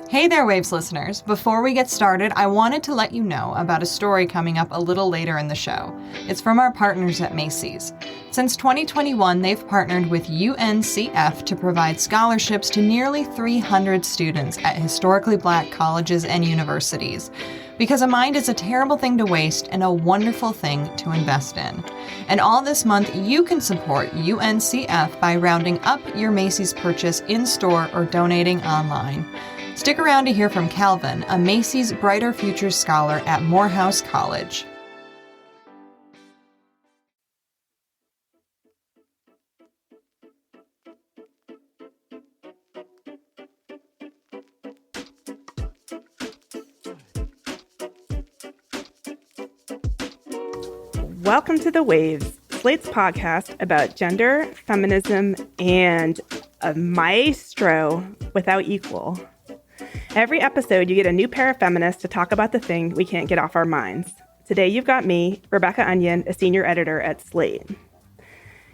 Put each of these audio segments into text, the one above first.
Hey there, Waves listeners. Before we get started, I wanted to let you know about a story coming up a little later in the show. It's from our partners at Macy's. Since 2021, they've partnered with UNCF to provide scholarships to nearly 300 students at historically Black colleges and universities. Because a mind is a terrible thing to waste and a wonderful thing to invest in. And all this month, you can support UNCF by rounding up your Macy's purchase in-store or donating online. Stick around to hear from Calvin, a Macy's Brighter Futures Scholar at Morehouse College. Welcome to The Waves, Slate's podcast about gender, feminism, and a maestro without equal. Every episode, you get a new pair of feminists to talk about the thing we can't get off our minds. Today, you've got me, Rebecca Onion, a senior editor at Slate.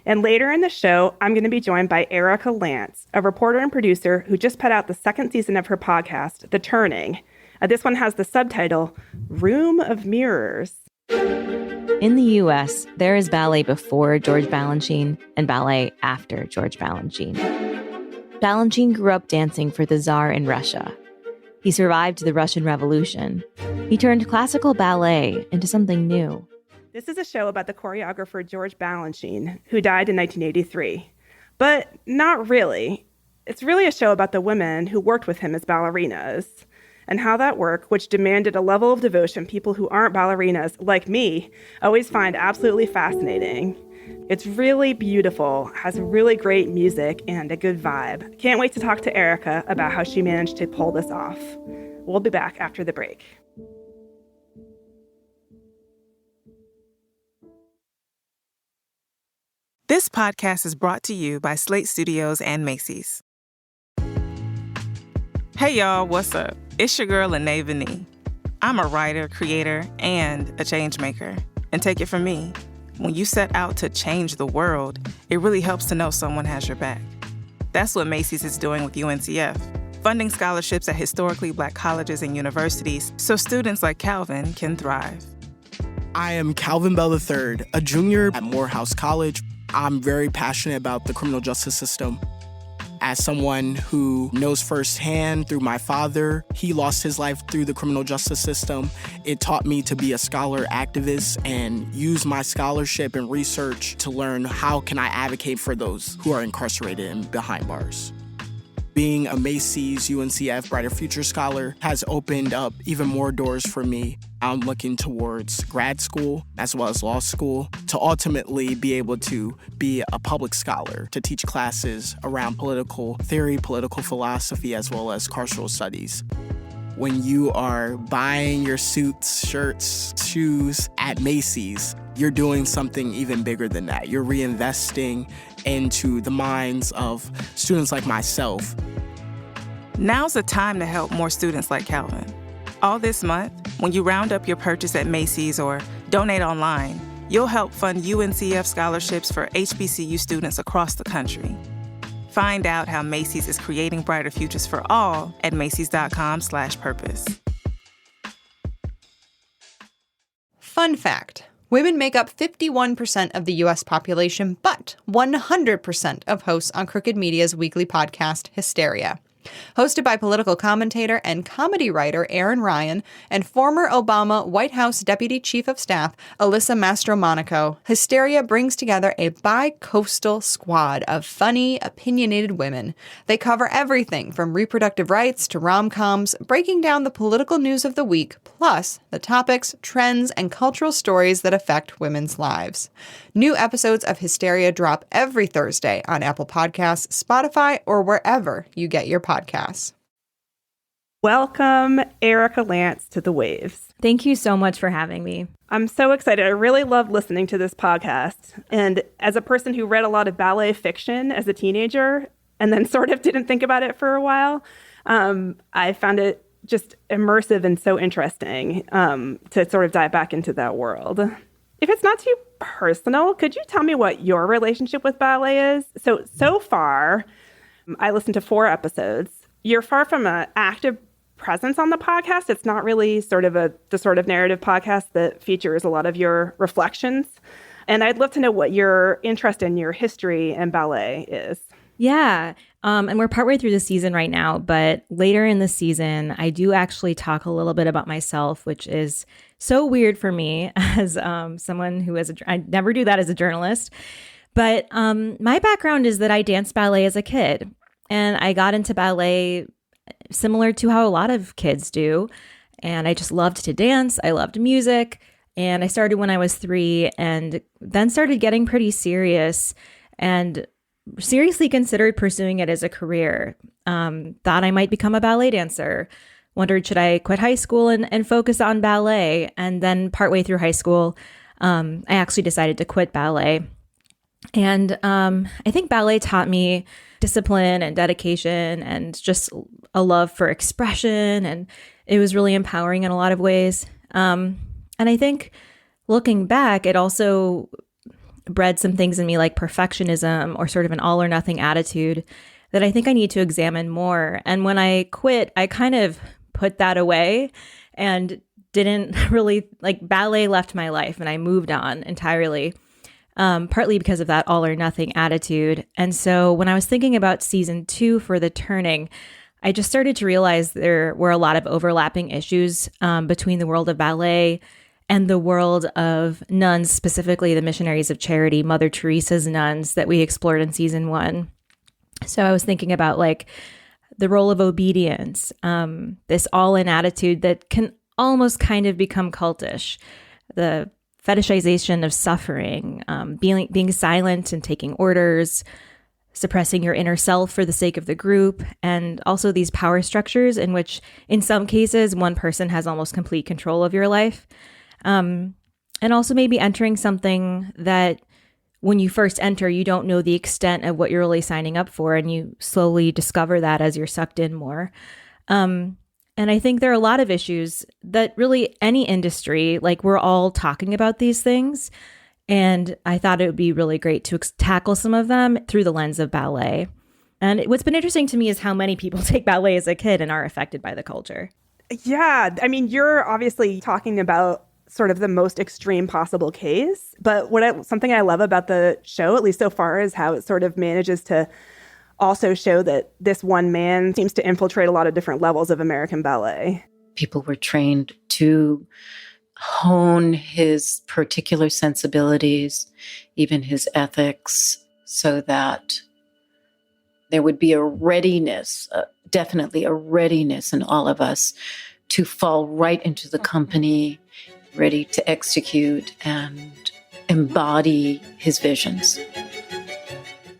And later in the show, I'm going to be joined by Erika Lentz, a reporter and producer who just put out the second season of her podcast, The Turning. This one has the subtitle, Room of Mirrors. In the U.S., there is ballet before George Balanchine and ballet after George Balanchine. Balanchine grew up dancing for the Tsar in Russia. He survived the Russian Revolution. He turned classical ballet into something new. This is a show about the choreographer George Balanchine, who died in 1983. But not really. It's really a show about the women who worked with him as ballerinas, and how that work, which demanded a level of devotion people who aren't ballerinas, like me, always find absolutely fascinating. It's really beautiful, has really great music, and a good vibe. Can't wait to talk to Erika about how she managed to pull this off. We'll be back after the break. This podcast is brought to you by Slate Studios and Macy's. Hey y'all, what's up? It's your girl, Lene Vini. I'm a writer, creator, and a change maker. And take it from me, when you set out to change the world, it really helps to know someone has your back. That's what Macy's is doing with UNCF, funding scholarships at historically Black colleges and universities so students like Calvin can thrive. I am Calvin Bell III, a junior at Morehouse College. I'm very passionate about the criminal justice system. As someone who knows firsthand through my father, he lost his life through the criminal justice system. It taught me to be a scholar activist and use my scholarship and research to learn how can I advocate for those who are incarcerated and behind bars. Being a Macy's UNCF Brighter Future Scholar has opened up even more doors for me. I'm looking towards grad school as well as law school to ultimately be able to be a public scholar, to teach classes around political theory, political philosophy, as well as carceral studies. When you are buying your suits, shirts, shoes at Macy's, you're doing something even bigger than that. You're reinvesting into the minds of students like myself. Now's the time to help more students like Calvin. All this month, when you round up your purchase at Macy's or donate online, you'll help fund UNCF scholarships for HBCU students across the country. Find out how Macy's is creating brighter futures for all at macys.com/purpose. Fun fact. Women make up 51% of the U.S. population, but 100% of hosts on Crooked Media's weekly podcast, Hysteria. Hosted by political commentator and comedy writer Aaron Ryan and former Obama White House Deputy Chief of Staff Alyssa Mastromonaco, Hysteria brings together a bi-coastal squad of funny, opinionated women. They cover everything from reproductive rights to rom-coms, breaking down the political news of the week, plus the topics, trends, and cultural stories that affect women's lives. New episodes of Hysteria drop every Thursday on Apple Podcasts, Spotify, or wherever you get your podcasts. Welcome, Erika Lentz, to The Waves. Thank you so much for having me. I'm so excited. I really love listening to this podcast. And as a person who read a lot of ballet fiction as a teenager and then sort of didn't think about it for a while, I found it just immersive and so interesting to sort of dive back into that world. If it's not too personal, could you tell me what your relationship with ballet is? So far, I listened to 4 episodes. You're far from an active presence on the podcast. It's not really sort of the sort of narrative podcast that features a lot of your reflections. And I'd love to know what your interest in your history and ballet is. Yeah. And we're partway through the season right now, but later in the season, I do actually talk a little bit about myself, which is so weird for me as someone who I never do that as a journalist. But my background is that I danced ballet as a kid, and I got into ballet similar to how a lot of kids do. And I just loved to dance. I loved music. And I started when I was 3 and then started getting pretty serious and seriously considered pursuing it as a career. Thought I might become a ballet dancer. Wondered, should I quit high school and focus on ballet? And then partway through high school, I actually decided to quit ballet. And I think ballet taught me discipline and dedication and just a love for expression. And it was really empowering in a lot of ways. And I think looking back, it also bred some things in me like perfectionism or sort of an all or nothing attitude that I think I need to examine more. And when I quit, I kind of put that away and didn't really ballet left my life and I moved on entirely. Partly because of that all or nothing attitude. And so when I was thinking about season 2 for The Turning, I just started to realize there were a lot of overlapping issues between the world of ballet and the world of nuns, specifically the missionaries of charity, Mother Teresa's nuns that we explored in season 1. So I was thinking about the role of obedience, this all-in attitude that can almost kind of become cultish, the fetishization of suffering, being silent and taking orders, suppressing your inner self for the sake of the group, and also these power structures in which, in some cases, one person has almost complete control of your life. And also maybe entering something that when you first enter, you don't know the extent of what you're really signing up for, and you slowly discover that as you're sucked in more. And I think there are a lot of issues that really any industry, we're all talking about these things. And I thought it would be really great to tackle some of them through the lens of ballet. And what's been interesting to me is how many people take ballet as a kid and are affected by the culture. Yeah. I mean, you're obviously talking about sort of the most extreme possible case. But something I love about the show, at least so far, is how it sort of manages to also show that this one man seems to infiltrate a lot of different levels of American ballet. People were trained to hone his particular sensibilities, even his ethics, so that there would be a readiness, definitely a readiness in all of us to fall right into the company, ready to execute and embody his visions.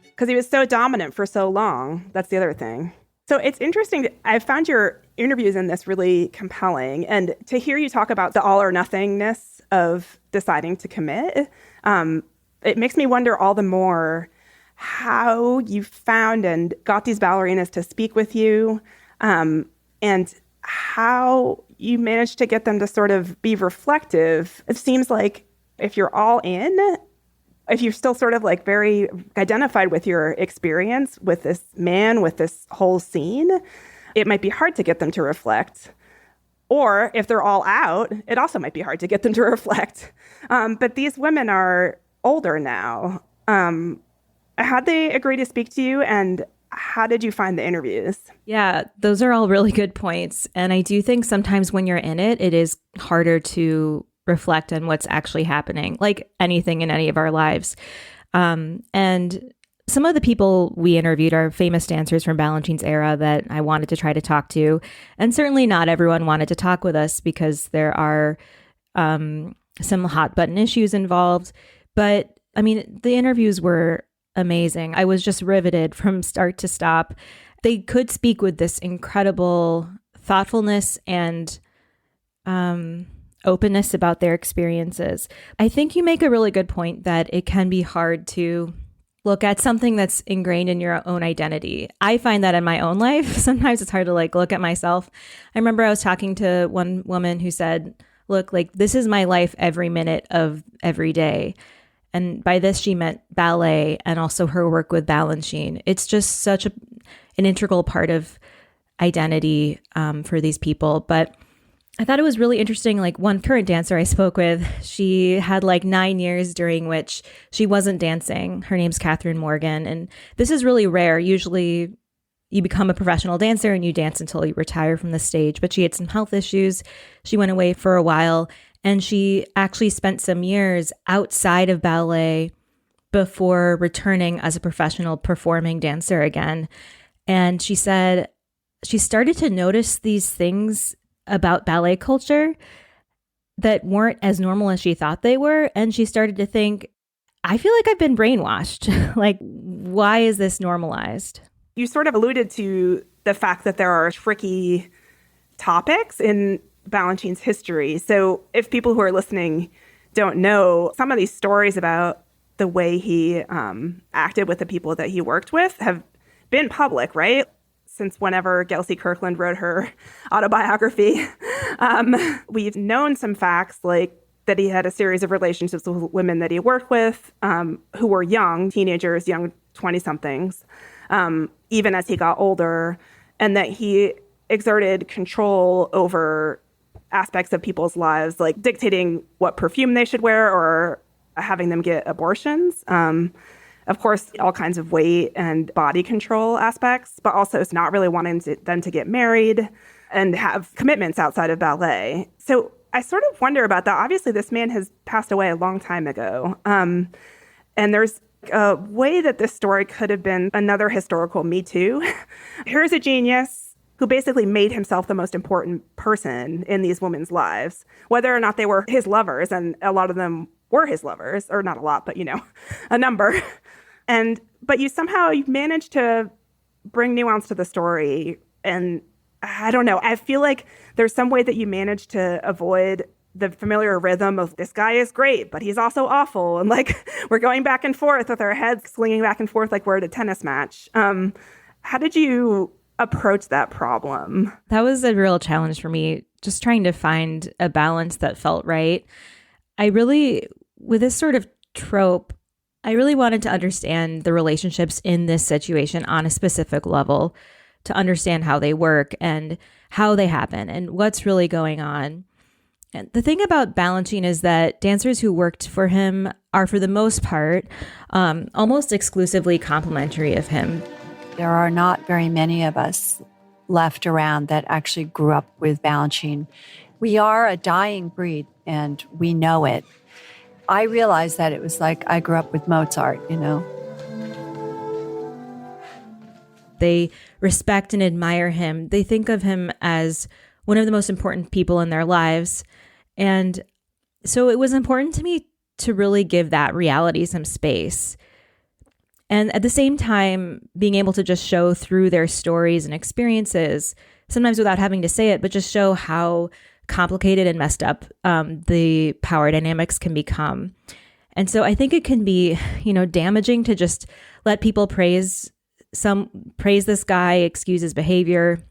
Because he was so dominant for so long. That's the other thing. So it's interesting. I found your interviews in this really compelling. And to hear you talk about the all or nothingness of deciding to commit, it makes me wonder all the more how you found and got these ballerinas to speak with you, and how you managed to get them to sort of be reflective. It seems like if you're all in, if you're still sort of very identified with your experience with this man, with this whole scene, it might be hard to get them to reflect. Or if they're all out, it also might be hard to get them to reflect. But these women are older now. How'd they agree to speak to you, and how did you find the interviews? Yeah, those are all really good points. And I do think sometimes when you're in it, it is harder to reflect on what's actually happening, like anything in any of our lives. And some of the people we interviewed are famous dancers from Balanchine's era that I wanted to try to talk to. And certainly not everyone wanted to talk with us because there are some hot button issues involved. But I mean, the interviews were amazing. I was just riveted from start to stop. They could speak with this incredible thoughtfulness and openness about their experiences. I think you make a really good point that it can be hard to look at something that's ingrained in your own identity. I find that in my own life. Sometimes it's hard to look at myself. I remember I was talking to one woman who said, look, this is my life every minute of every day. And by this, she meant ballet and also her work with Balanchine. It's just such an integral part of, identity for these people. But I thought it was really interesting. Like one current dancer I spoke with, she had like 9 years during which she wasn't dancing. Her name's Catherine Morgan. And this is really rare. Usually you become a professional dancer and you dance until you retire from the stage. But she had some health issues. She went away for a while, and she actually spent some years outside of ballet before returning as a professional performing dancer again. And she said she started to notice these things about ballet culture that weren't as normal as she thought they were. And she started to think, I feel like I've been brainwashed. Like, why is this normalized? You sort of alluded to the fact that there are tricky topics in Balanchine's history. So if people who are listening don't know, some of these stories about the way he acted with the people that he worked with have been public, right? Since whenever Gelsey Kirkland wrote her autobiography. We've known some facts, like that he had a series of relationships with women that he worked with who were young, teenagers, young 20-somethings, even as he got older, and that he exerted control over aspects of people's lives, like dictating what perfume they should wear or having them get abortions. Of course, all kinds of weight and body control aspects, but also it's not really wanting them to get married and have commitments outside of ballet. So I sort of wonder about that. Obviously, this man has passed away a long time ago. And there's a way that this story could have been another historical Me Too. Here's a genius who basically made himself the most important person in these women's lives, whether or not they were his lovers, and a lot of them were his lovers, or not a lot, but, a number. But you managed to bring nuance to the story. And I don't know, I feel like there's some way that you managed to avoid the familiar rhythm of this guy is great, but he's also awful. And like, we're going back and forth with our heads swinging back and forth like we're at a tennis match. How did you approach that problem? That was a real challenge for me, just trying to find a balance that felt right. With this sort of trope, I really wanted to understand the relationships in this situation on a specific level, to understand how they work and how they happen and what's really going on. And the thing about Balanchine is that dancers who worked for him are, for the most part, almost exclusively complimentary of him. There are not very many of us left around that actually grew up with Balanchine. We are a dying breed, and we know it. I realized that it was like I grew up with Mozart, They respect and admire him. They think of him as one of the most important people in their lives. And so it was important to me to really give that reality some space. And at the same time, being able to just show through their stories and experiences, sometimes without having to say it, but just show how complicated and messed up the power dynamics can become. And so I think it can be, damaging to just let people praise this guy, excuse his behavior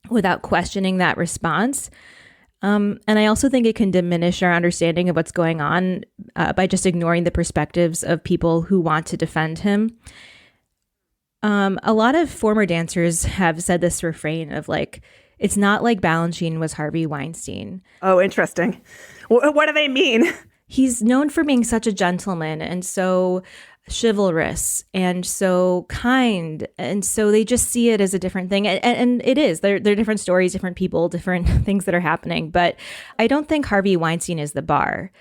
without questioning that response. And I also think it can diminish our understanding of what's going on by just ignoring the perspectives of people who want to defend him. A lot of former dancers have said this refrain of like, it's not like Balanchine was Harvey Weinstein. Oh, interesting. What do they mean? He's known for being such a gentleman and so chivalrous and so kind. And so they just see it as a different thing. And it is. They're different stories, different people, different things that are happening. But I don't think Harvey Weinstein is the bar.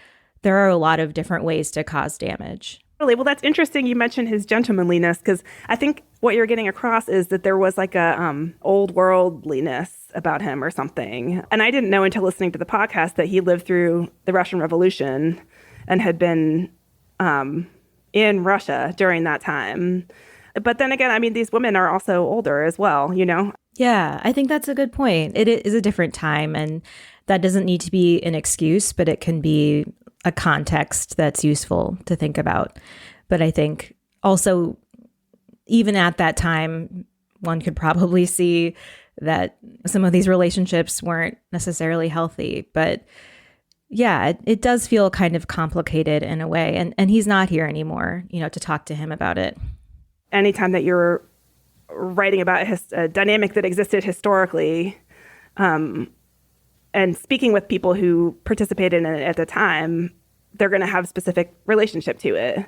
There are a lot of different ways to cause damage. Really? Well, that's interesting. You mentioned his gentlemanliness, because I think what you're getting across is that there was like a old worldliness about him or something. And I didn't know until listening to the podcast that he lived through the Russian Revolution and had been in Russia during that time. But then again, these women are also older as well, Yeah, I think that's a good point. It is a different time, and that doesn't need to be an excuse, but it can be a context that's useful to think about. But I think also, even at that time, one could probably see that some of these relationships weren't necessarily healthy. But yeah, it does feel kind of complicated in a way. And he's not here anymore, to talk to him about it. Anytime that you're writing about a dynamic that existed historically, and speaking with people who participated in it at the time, they're going to have specific relationship to it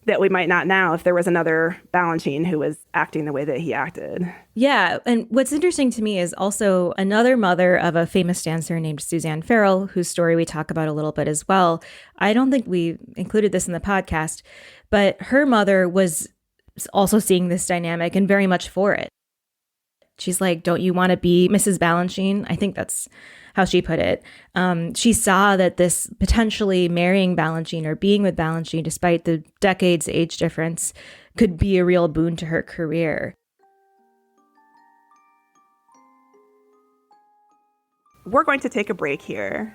that we might not now if there was another Balanchine who was acting the way that he acted. Yeah. And what's interesting to me is also another mother of a famous dancer named Suzanne Farrell, whose story we talk about a little bit as well. I don't think we included this in the podcast, but her mother was also seeing this dynamic and very much for it. She's like, don't you want to be Mrs. Balanchine? I think that's how she put it. She saw that this potentially marrying Balanchine or being with Balanchine, despite the decades age difference, could be a real boon to her career. We're going to take a break here.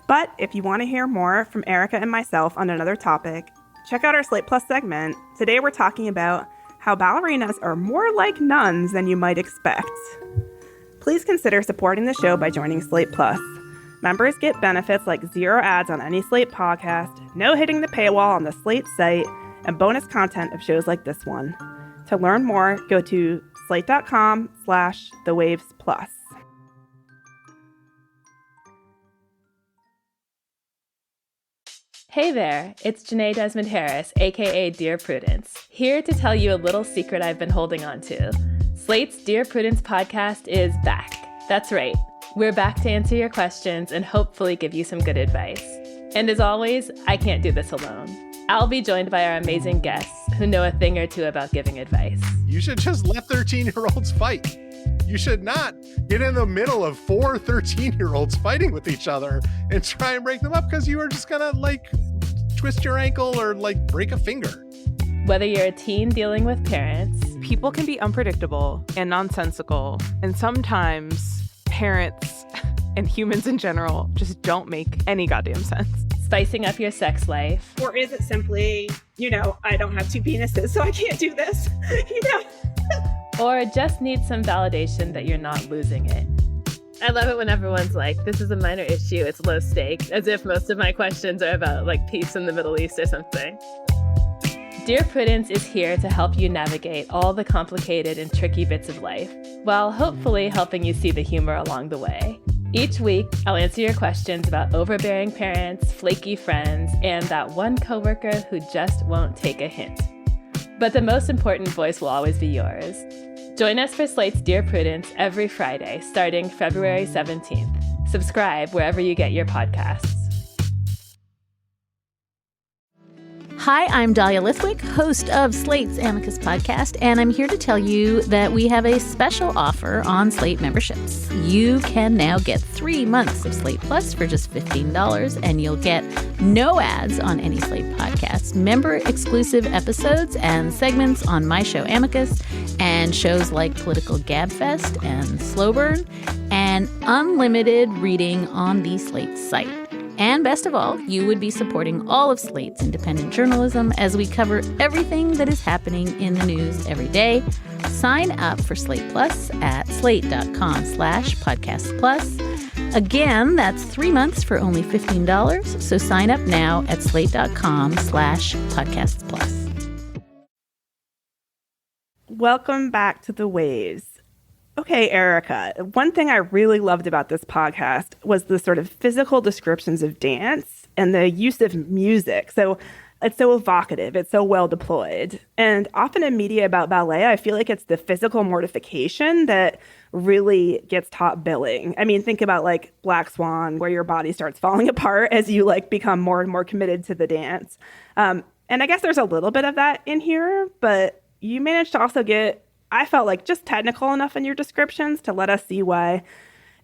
But if you want to hear more from Erika and myself on another topic, check out our Slate Plus segment. Today we're talking about how ballerinas are more like nuns than you might expect. Please consider supporting the show by joining Slate Plus. Members get benefits like 0 ads on any Slate podcast, no hitting the paywall on the Slate site, and bonus content of shows like this one. To learn more, go to slate.com/thewavesplus. Hey there, it's Janae Desmond Harris, aka Dear Prudence, here to tell you a little secret I've been holding on to. Slate's Dear Prudence podcast is back. That's right, we're back to answer your questions and hopefully give you some good advice. And as always, I can't do this alone. I'll be joined by our amazing guests who know a thing or two about giving advice. You should just let 13-year-olds fight. You should not get in the middle of 4 13-year-olds fighting with each other and try and break them up because you are just gonna twist your ankle or break a finger. Whether you're a teen dealing with parents, people can be unpredictable and nonsensical, and sometimes parents and humans in general just don't make any goddamn sense. Spicing up your sex life. Or is it simply, I don't have 2 penises, so I can't do this, Or just need some validation that you're not losing it. I love it when everyone's like, this is a minor issue, it's low stake, as if most of my questions are about peace in the Middle East or something. Dear Prudence is here to help you navigate all the complicated and tricky bits of life, while hopefully helping you see the humor along the way. Each week, I'll answer your questions about overbearing parents, flaky friends, and that one coworker who just won't take a hint. But the most important voice will always be yours. Join us for Slate's Dear Prudence every Friday, starting February 17th. Subscribe wherever you get your podcasts. Hi, I'm Dahlia Lithwick, host of Slate's Amicus podcast, and I'm here to tell you that we have a special offer on Slate memberships. You can now get 3 months of Slate Plus for just $15, and you'll get no ads on any Slate podcasts, member-exclusive episodes and segments on my show Amicus, and shows like Political Gabfest and Slow Burn, and unlimited reading on the Slate site. And best of all, you would be supporting all of Slate's independent journalism as we cover everything that is happening in the news every day. Sign up for Slate Plus at slate.com/podcast plus. Again, that's 3 months for only $15. So sign up now at slate.com/podcasts plus. Welcome back to The Waves. Okay, Erika, one thing I really loved about this podcast was the sort of physical descriptions of dance and the use of music. So it's so evocative. It's so well deployed. And often in media about ballet, I feel like it's the physical mortification that really gets top billing. I mean, think about Black Swan, where your body starts falling apart as you become more and more committed to the dance. And I guess there's a little bit of that in here, but you managed to also get, I felt just technical enough in your descriptions to let us see why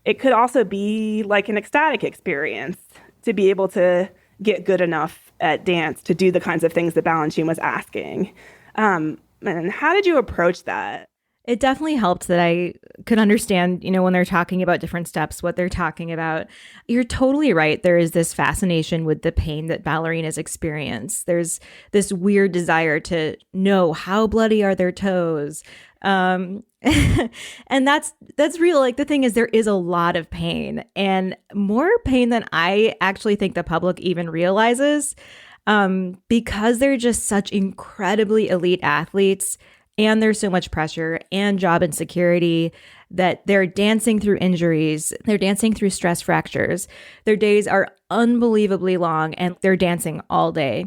it could also be an ecstatic experience to be able to get good enough at dance to do the kinds of things that Balanchine was asking. And how did you approach that? It definitely helped that I could understand, when they're talking about different steps, what they're talking about. You're totally right. There is this fascination with the pain that ballerinas experience. There's this weird desire to know how bloody are their toes. And that's real. The thing is, there is a lot of pain, and more pain than I actually think the public even realizes, because they're just such incredibly elite athletes. and there's so much pressure and job insecurity that they're dancing through injuries. They're dancing through stress fractures. Their days are unbelievably long and they're dancing all day.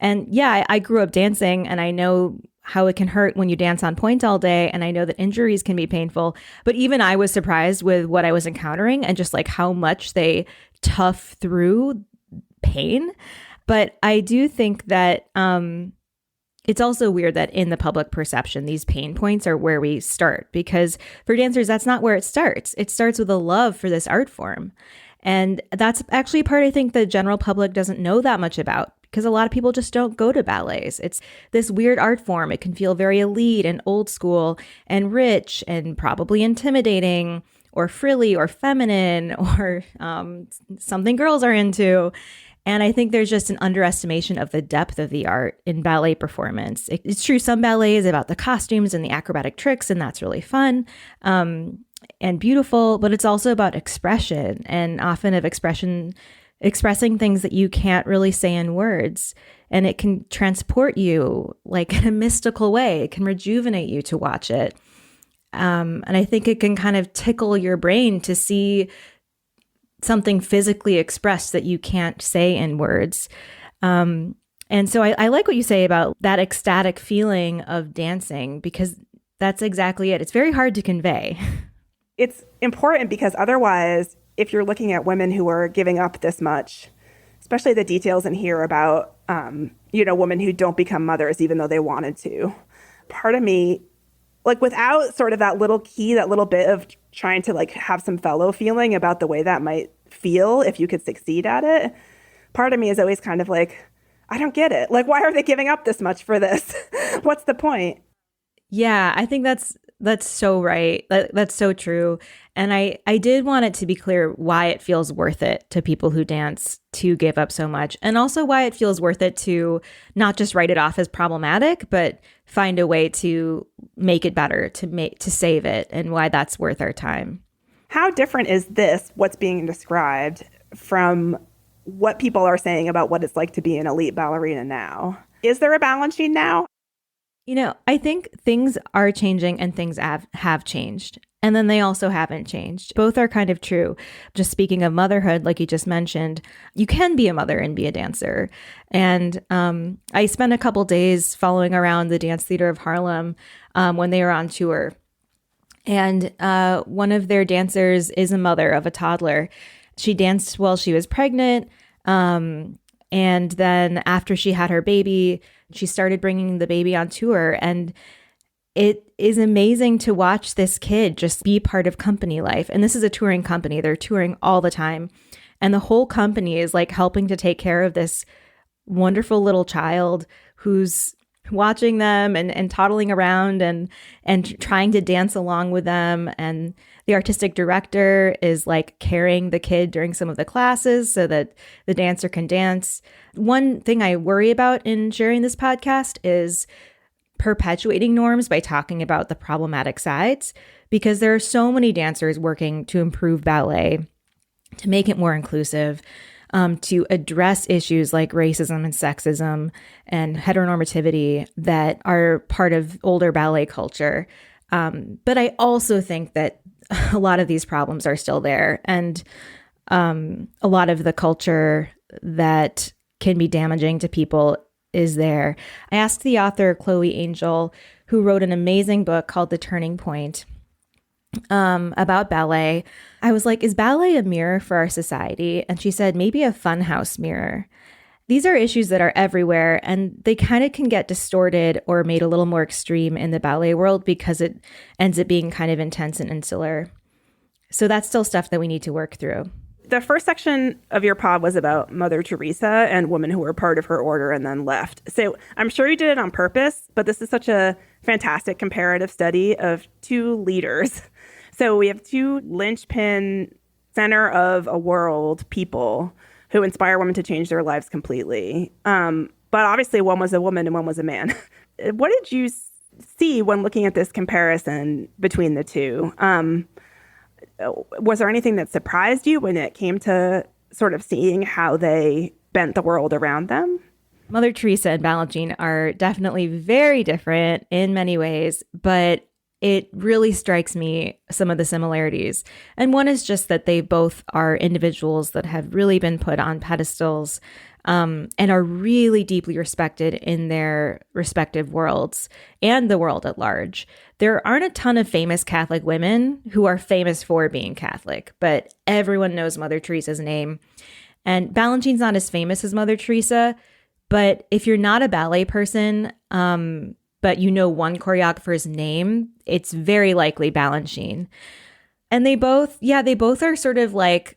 And yeah, I grew up dancing and I know how it can hurt when you dance on point all day. And I know that injuries can be painful. But even I was surprised with what I was encountering and just like how much they tough through pain. But I do think that it's also weird that in the public perception, these pain points are where we start, because for dancers, that's not where it starts. It starts with a love for this art form. And that's actually a part I think the general public doesn't know that much about, because a lot of people just don't go to ballets. It's this weird art form. It can feel very elite and old school and rich and probably intimidating or frilly or feminine or something girls are into. And I think there's just an underestimation of the depth of the art in ballet performance. It's true, some ballet is about the costumes and the acrobatic tricks, and that's really fun and beautiful, but it's also about expression, and often of expressing things that you can't really say in words. And it can transport you like in a mystical way. It can rejuvenate you to watch it. And I think it can kind of tickle your brain to see something physically expressed that you can't say in words. And so I like what you say about that ecstatic feeling of dancing, because that's exactly it. It's very hard to convey. It's important because otherwise, if you're looking at women who are giving up this much, especially the details in here about, women who don't become mothers even though they wanted to, part of me, like without sort of that little key, that little bit of trying to like have some fellow feeling about the way that might feel if you could succeed at it, part of me is always kind of like, I don't get it. Like, why are they giving up this much for this? What's the point? Yeah, I think that's so right. That's so true. And I did want it to be clear why it feels worth it to people who dance to give up so much, and also why it feels worth it to not just write it off as problematic, but find a way to make it better, to save it, and why that's worth our time. How different is this, what's being described, from what people are saying about what it's like to be an elite ballerina now? Is there a Balanchine now? I think things are changing and things have changed. And then they also haven't changed. Both are kind of true. Just speaking of motherhood, like you just mentioned, you can be a mother and be a dancer. And I spent a couple days following around the Dance Theater of Harlem when they were on tour. And one of their dancers is a mother of a toddler. She danced while she was pregnant. And then after she had her baby, she started bringing the baby on tour. And it is amazing to watch this kid just be part of company life. And this is a touring company. They're touring all the time. And the whole company is like helping to take care of this wonderful little child who's watching them and toddling around and trying to dance along with them. And the artistic director is like carrying the kid during some of the classes so that the dancer can dance. One thing I worry about in sharing this podcast is perpetuating norms by talking about the problematic sides, because there are so many dancers working to improve ballet, to make it more inclusive, to address issues like racism and sexism and heteronormativity that are part of older ballet culture. But I also think that a lot of these problems are still there, and a lot of the culture that can be damaging to people is there. I asked the author, Chloe Angel, who wrote an amazing book called The Turning Point, about ballet. I was like, is ballet a mirror for our society? And she said, maybe a funhouse mirror. These are issues that are everywhere, and they kind of can get distorted or made a little more extreme in the ballet world because it ends up being kind of intense and insular. So that's still stuff that we need to work through. The first section of your pod was about Mother Teresa and women who were part of her order and then left. So I'm sure you did it on purpose, but this is such a fantastic comparative study of two leaders. So we have two linchpin, center of a world people who inspire women to change their lives completely. But obviously one was a woman and one was a man. What did you see when looking at this comparison between the two? Was there anything that surprised you when it came to sort of seeing how they bent the world around them? Mother Teresa and Balanchine are definitely very different in many ways, but it really strikes me some of the similarities. And one is just that they both are individuals that have really been put on pedestals and are really deeply respected in their respective worlds and the world at large. There aren't a ton of famous Catholic women who are famous for being Catholic, but everyone knows Mother Teresa's name. And Balanchine's not as famous as Mother Teresa, but if you're not a ballet person, but you know one choreographer's name, it's very likely Balanchine. And they both are sort of like,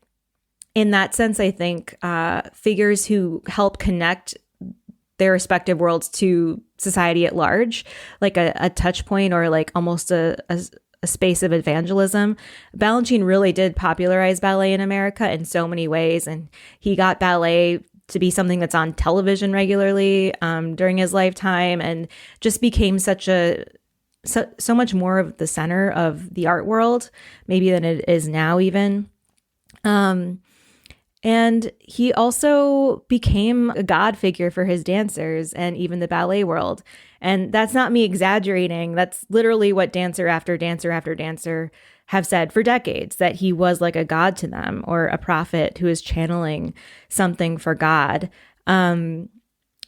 in that sense, I think, figures who help connect their respective worlds to society at large, like a touch point or like almost a space of evangelism. Balanchine really did popularize ballet in America in so many ways, and he got ballet to be something that's on television regularly during his lifetime, and just became so much more of the center of the art world, maybe than it is now even. And he also became a god figure for his dancers and even the ballet world. And that's not me exaggerating. That's literally what dancer after dancer after dancer have said for decades, that he was like a god to them or a prophet who is channeling something for God when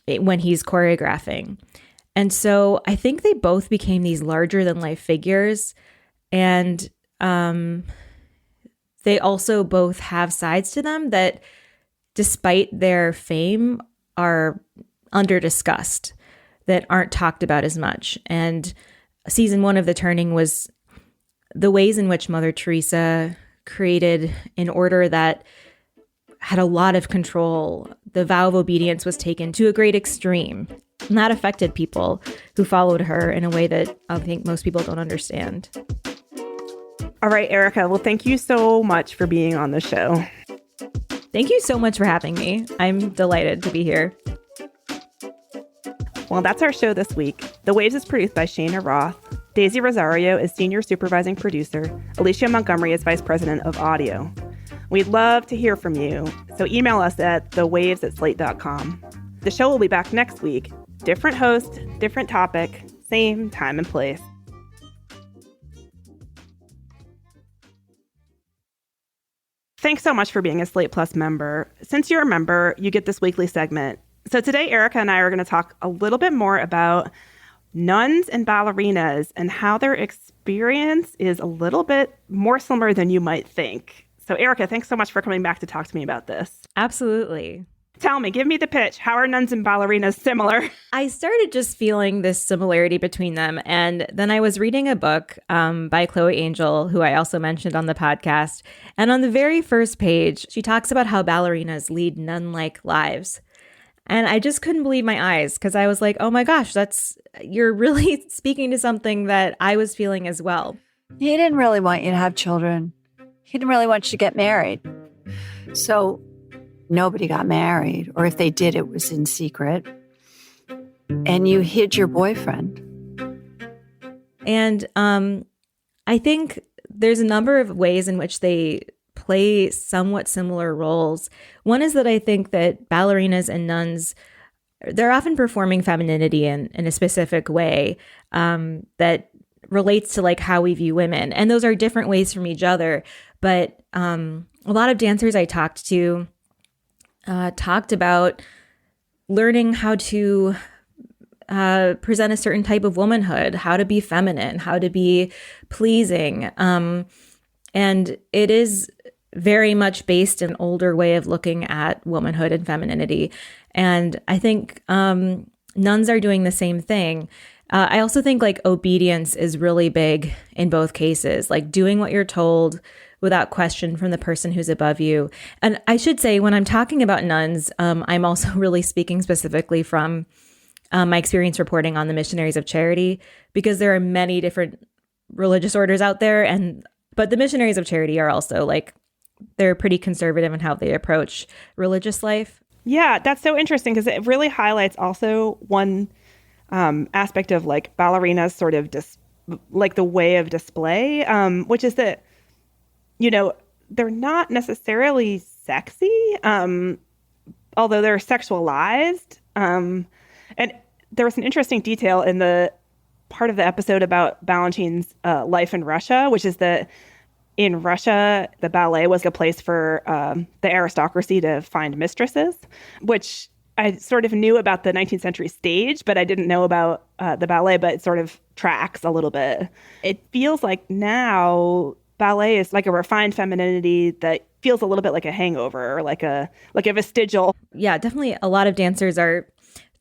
he's choreographing. And so I think they both became these larger than life figures. And they also both have sides to them that, despite their fame, are under-discussed, that aren't talked about as much. And season 1 of The Turning was the ways in which Mother Teresa created an order that had a lot of control. The vow of obedience was taken to a great extreme, and that affected people who followed her in a way that I think most people don't understand. All right, Erika. Well, thank you so much for being on the show. Thank you so much for having me. I'm delighted to be here. Well, that's our show this week. The Waves is produced by Cheyna Roth. Daisy Rosario is senior supervising producer. Alicia Montgomery is vice president of audio. We'd love to hear from you, so email us at thewaves@slate.com. The show will be back next week. Different host, different topic, same time and place. Thanks so much for being a Slate Plus member. Since you're a member, you get this weekly segment. So today, Erika and I are going to talk a little bit more about nuns and ballerinas and how their experience is a little bit more similar than you might think. So Erika, thanks so much for coming back to talk to me about this. Absolutely. Tell me, give me the pitch. How are nuns and ballerinas similar? I started just feeling this similarity between them. And then I was reading a book by Chloe Angel, who I also mentioned on the podcast. And on the very first page, she talks about how ballerinas lead nun-like lives. And I just couldn't believe my eyes, because I was like, oh my gosh, you're really speaking to something that I was feeling as well. He didn't really want you to have children. He didn't really want you to get married. So nobody got married, or if they did, it was in secret. And you hid your boyfriend. And I think there's a number of ways in which they play somewhat similar roles. One is that I think that ballerinas and nuns, they're often performing femininity in a specific way that relates to like how we view women. And those are different ways from each other. But a lot of dancers I talked to talked about learning how to present a certain type of womanhood, how to be feminine, how to be pleasing. And it is very much based in an older way of looking at womanhood and femininity. And I think nuns are doing the same thing. I also think like obedience is really big in both cases, like doing what you're told without question from the person who's above you. And I should say, when I'm talking about nuns, I'm also really speaking specifically from my experience reporting on the Missionaries of Charity, because there are many different religious orders out there. But the Missionaries of Charity are also like, they're pretty conservative in how they approach religious life. Yeah, that's so interesting, because it really highlights also one aspect of like ballerinas sort of like the way of display, which is that, you know, they're not necessarily sexy, although they're sexualized. And there was an interesting detail in the part of the episode about Balanchine's life in Russia, which is that in Russia, the ballet was a place for the aristocracy to find mistresses, which I sort of knew about the 19th century stage, but I didn't know about the ballet, but it sort of tracks a little bit. It feels like now ballet is like a refined femininity that feels a little bit like a hangover or like a vestigial. Yeah, definitely a lot of dancers are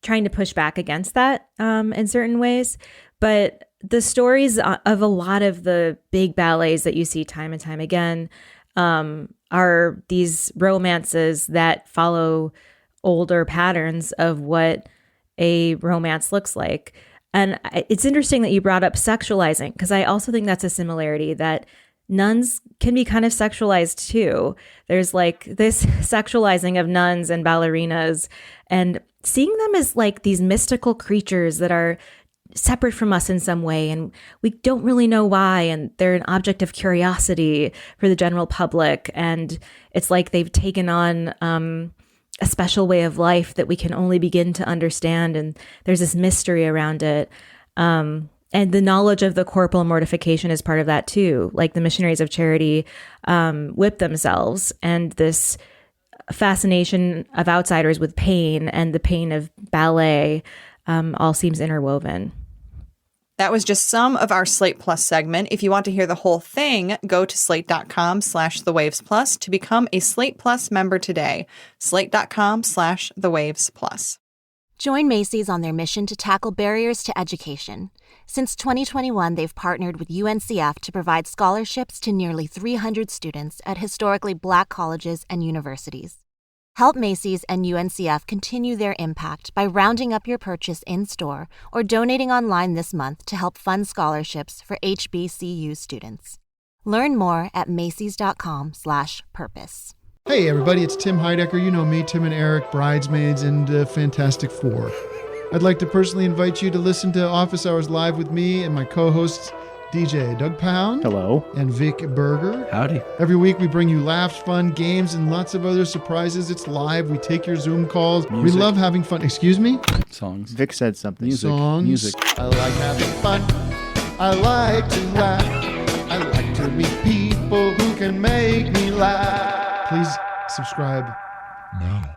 trying to push back against that in certain ways. But the stories of a lot of the big ballets that you see time and time again are these romances that follow older patterns of what a romance looks like. And it's interesting that you brought up sexualizing, because I also think that's a similarity, that nuns can be kind of sexualized too. There's like this sexualizing of nuns and ballerinas, and seeing them as like these mystical creatures that are separate from us in some way, and we don't really know why, and they're an object of curiosity for the general public, and it's like they've taken on a special way of life that we can only begin to understand, and there's this mystery around it. And the knowledge of the corporal mortification is part of that too. Like the missionaries of charity whip themselves, and this fascination of outsiders with pain and the pain of ballet all seems interwoven. That was just some of our Slate Plus segment. If you want to hear the whole thing, go to slate.com/thewavesplus to become a Slate Plus member today. Slate.com/thewavesplus. Join Macy's on their mission to tackle barriers to education. Since 2021, they've partnered with UNCF to provide scholarships to nearly 300 students at historically Black colleges and universities. Help Macy's and UNCF continue their impact by rounding up your purchase in-store or donating online this month to help fund scholarships for HBCU students. Learn more at macys.com/purpose. Hey everybody, it's Tim Heidecker. You know me, Tim and Eric, Bridesmaids, and Fantastic Four. I'd like to personally invite you to listen to Office Hours Live with me and my co-hosts, DJ Doug Pound. Hello. And Vic Berger. Howdy. Every week we bring you laughs, fun, games, and lots of other surprises. It's live. We take your Zoom calls. Music. We love having fun. Excuse me? Songs. Vic said something. Music. Songs. Music. I like having fun. I like to laugh. I like to meet people who can make me laugh. Please subscribe now.